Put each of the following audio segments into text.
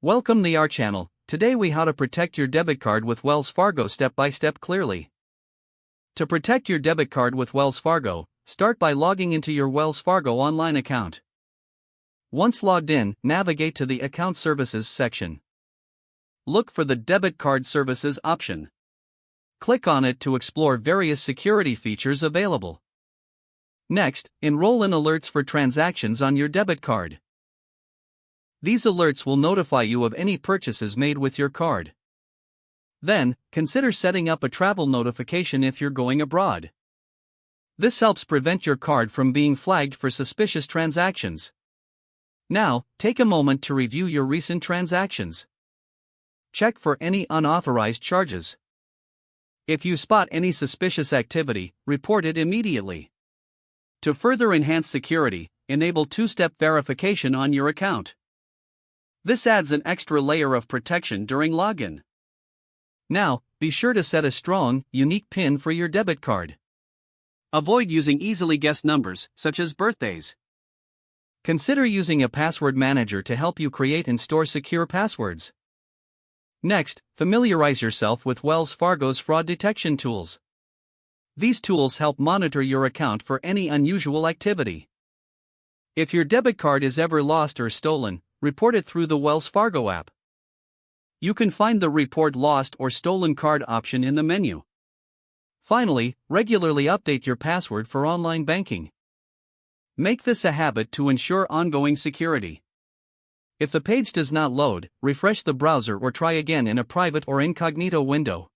Welcome to our channel. Today we how to protect your debit card with Wells Fargo step by step clearly. To protect your debit card with Wells Fargo, start by logging into your Wells Fargo online account. Once logged in, navigate to the Account Services section. Look for the Debit Card Services option. Click on it to explore various security features available. Next, enroll in alerts for transactions on your debit card. These alerts will notify you of any purchases made with your card. Then, consider setting up a travel notification if you're going abroad. This helps prevent your card from being flagged for suspicious transactions. Now, take a moment to review your recent transactions. Check for any unauthorized charges. If you spot any suspicious activity, report it immediately. To further enhance security, enable two-step verification on your account. This adds an extra layer of protection during login. Now, be sure to set a strong, unique PIN for your debit card. Avoid using easily guessed numbers, such as birthdays. Consider using a password manager to help you create and store secure passwords. Next, familiarize yourself with Wells Fargo's fraud detection tools. These tools help monitor your account for any unusual activity. If your debit card is ever lost or stolen, report it through the Wells Fargo app. You can find the Report Lost or Stolen Card option in the menu. Finally, regularly update your password for online banking. Make this a habit to ensure ongoing security. If the page does not load, refresh the browser or try again in a private or incognito window.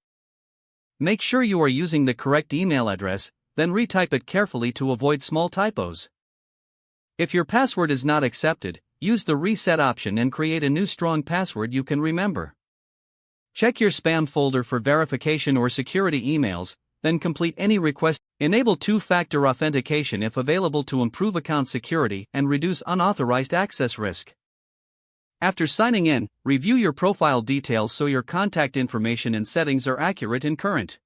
Make sure you are using the correct email address, then retype it carefully to avoid small typos. If your password is not accepted, use the reset option and create a new strong password you can remember. Check your spam folder for verification or security emails, then complete any request. Enable two-factor authentication if available to improve account security and reduce unauthorized access risk. After signing in, review your profile details so your contact information and settings are accurate and current.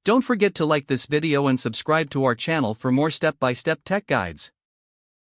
Don't forget to like this video and subscribe to our channel for more step-by-step tech guides.